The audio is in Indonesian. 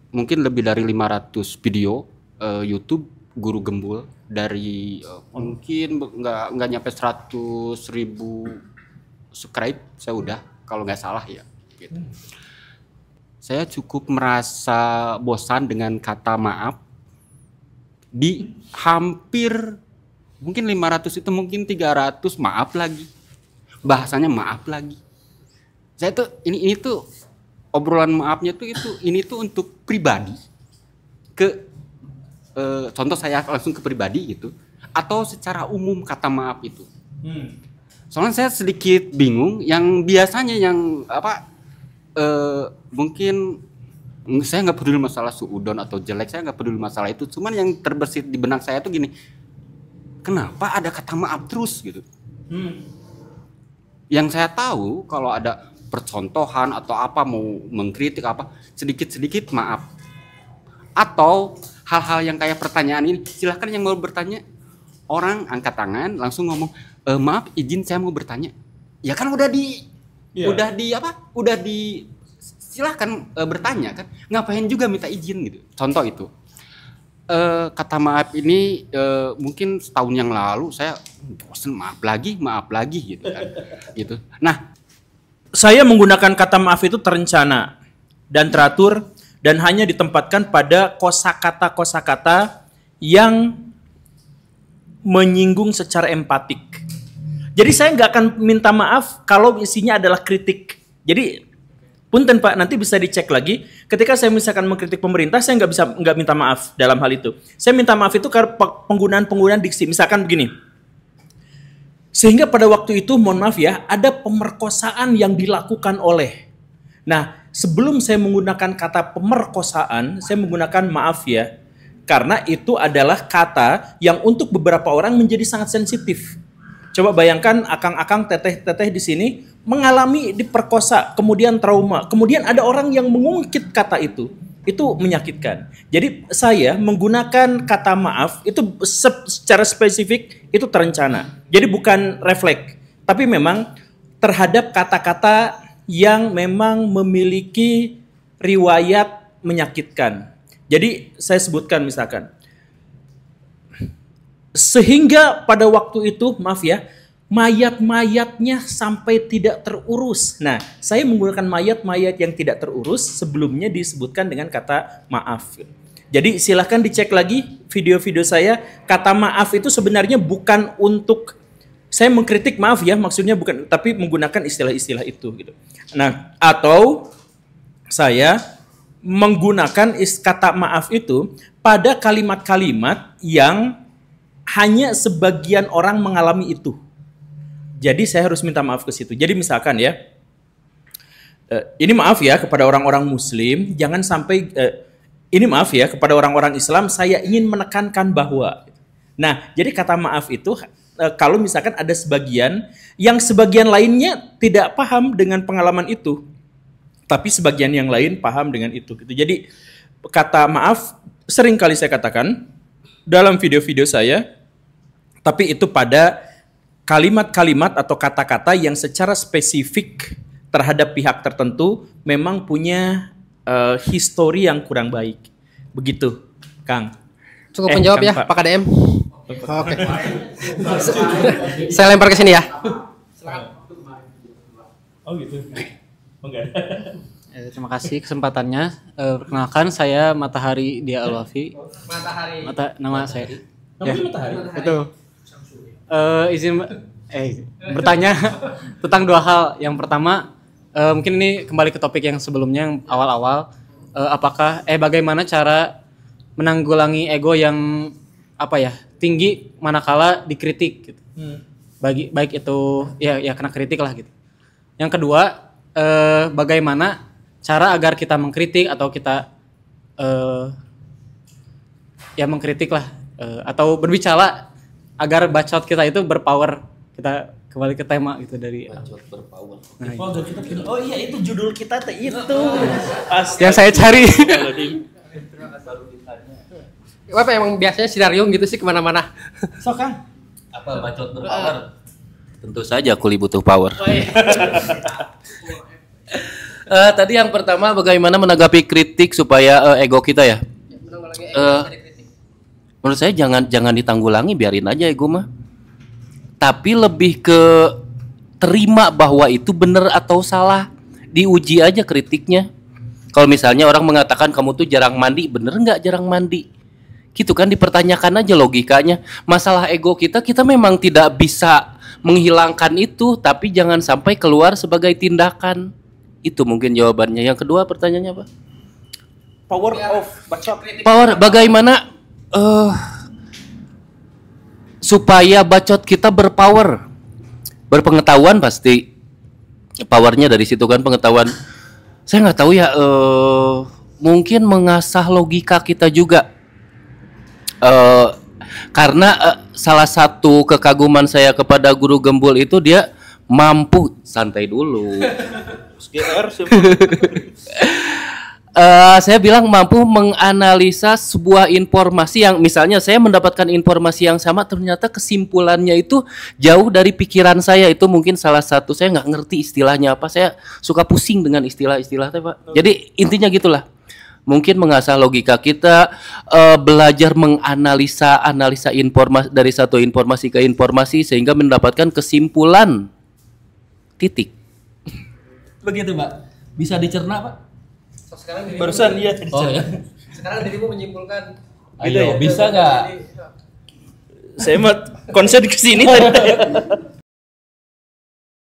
mungkin lebih dari 500 video YouTube guru gembul dari mungkin nggak nyampe 100.000 subscribe saya udah, kalau nggak salah ya gitu. Saya cukup merasa bosan dengan kata maaf di hampir mungkin 500 itu mungkin 300 maaf lagi. Bahasanya maaf lagi. Saya tuh ini tuh obrolan maafnya tuh ini tuh untuk pribadi ke contoh saya langsung ke pribadi gitu atau secara umum kata maaf itu. Soalnya saya sedikit bingung yang biasanya yang mungkin saya nggak peduli masalah suudon atau jelek, saya nggak peduli masalah itu. Cuman yang terbersit di benak saya tuh gini, kenapa ada kata maaf terus gitu? Yang saya tahu kalau ada percontohan atau apa mau mengkritik apa sedikit-sedikit maaf. Atau hal-hal yang kayak pertanyaan ini, silahkan yang mau bertanya. Orang angkat tangan langsung ngomong, maaf izin saya mau bertanya. Ya kan udah silahkan bertanya kan. Ngapain juga minta izin gitu. Contoh itu. Kata maaf ini mungkin setahun yang lalu saya bosan maaf lagi gitu kan. Gitu. Nah, saya menggunakan kata maaf itu terencana dan teratur dan hanya ditempatkan pada kosakata yang menyinggung secara empatik. Jadi saya nggak akan minta maaf kalau isinya adalah kritik. Jadi punten Pak, nanti bisa dicek lagi. Ketika saya misalkan mengkritik pemerintah, saya nggak minta maaf dalam hal itu. Saya minta maaf itu karena penggunaan diksi. Misalkan begini. Sehingga pada waktu itu, mohon maaf ya, ada pemerkosaan yang dilakukan oleh. Nah, sebelum saya menggunakan kata pemerkosaan, saya menggunakan maaf ya. Karena itu adalah kata yang untuk beberapa orang menjadi sangat sensitif. Coba bayangkan akang-akang, teteh-teteh di sini mengalami diperkosa, kemudian trauma. Kemudian ada orang yang mengungkit kata itu menyakitkan. Jadi saya menggunakan kata maaf itu secara spesifik itu terencana. Jadi bukan refleks, tapi memang terhadap kata-kata yang memang memiliki riwayat menyakitkan. Jadi saya sebutkan misalkan, sehingga pada waktu itu, maaf ya, mayat-mayatnya sampai tidak terurus. Nah, saya menggunakan mayat-mayat yang tidak terurus sebelumnya disebutkan dengan kata maaf. Jadi silahkan dicek lagi video-video saya. Kata maaf itu sebenarnya bukan untuk saya mengkritik, maaf ya, maksudnya bukan, tapi menggunakan istilah-istilah itu gitu. Nah, atau saya menggunakan kata maaf itu pada kalimat-kalimat yang hanya sebagian orang mengalami itu. Jadi saya harus minta maaf ke situ. Jadi misalkan ya, ini maaf ya kepada orang-orang Muslim, jangan sampai ini maaf ya kepada orang-orang Islam, saya ingin menekankan bahwa. Nah, jadi kata maaf itu kalau misalkan ada sebagian yang sebagian lainnya tidak paham dengan pengalaman itu, tapi sebagian yang lain paham dengan itu. Gitu. Jadi kata maaf sering kali saya katakan dalam video-video saya, tapi itu pada kalimat-kalimat atau kata-kata yang secara spesifik terhadap pihak tertentu memang punya histori yang kurang baik. Begitu, Kang. Cukup menjawab Kang, ya, Pak KDM. Oke. Saya lempar ke sini ya. Oh gitu. Enggak. Terima kasih kesempatannya. Perkenalkan saya Matahari Dia Alwafi. Matahari. Nama saya. Namanya Matahari. Betul. Izin bertanya tentang dua hal. Yang pertama, mungkin ini kembali ke topik yang sebelumnya yang awal-awal. Bagaimana cara menanggulangi ego yang tinggi manakala dikritik gitu. Baik itu ya kena kritik lah gitu. Yang kedua, bagaimana cara agar kita mengkritik atau kita mengkritik lah atau berbicara agar bacot kita itu berpower. Kita kembali ke tema gitu dari bacot berpower. Nah, Oh iya, itu judul kita itu. Yang saya cari. Apa emang biasanya sinarium gitu sih kemana-mana. So Kang. Apa bacot berpower? Tentu saja kuli butuh power. Tadi yang pertama bagaimana menanggapi kritik supaya ego kita ya? Menurut saya jangan ditanggulangi, biarin aja ego mah. Tapi lebih ke terima bahwa itu benar atau salah, diuji aja kritiknya. Kalau misalnya orang mengatakan kamu tuh jarang mandi, bener nggak jarang mandi? Gitu kan, dipertanyakan aja logikanya. Masalah ego kita memang tidak bisa menghilangkan itu, tapi jangan sampai keluar sebagai tindakan. Itu mungkin jawabannya. Yang kedua pertanyaannya apa? Power of bacot. Power, bagaimana supaya bacot kita berpower, berpengetahuan pasti. Powernya dari situ kan, pengetahuan. Saya nggak tahu ya, mungkin mengasah logika kita juga. Karena salah satu kekaguman saya kepada guru Gembul itu dia mampu, santai dulu. Saya bilang mampu menganalisa sebuah informasi yang misalnya saya mendapatkan informasi yang sama, ternyata kesimpulannya itu jauh dari pikiran saya. Itu mungkin salah satu, saya nggak ngerti istilahnya apa, saya suka pusing dengan istilah-istilah Pak. Jadi intinya gitulah, mungkin mengasah logika kita, belajar menganalisa informasi dari satu informasi ke informasi sehingga mendapatkan kesimpulan titik. Begitu, Pak. Bisa dicerna, Pak? Barusan iya. Oh ya. Sekarang dirimu menyimpulkan. Ayo, bisa nggak? Saya mah konsen ke sini tadi.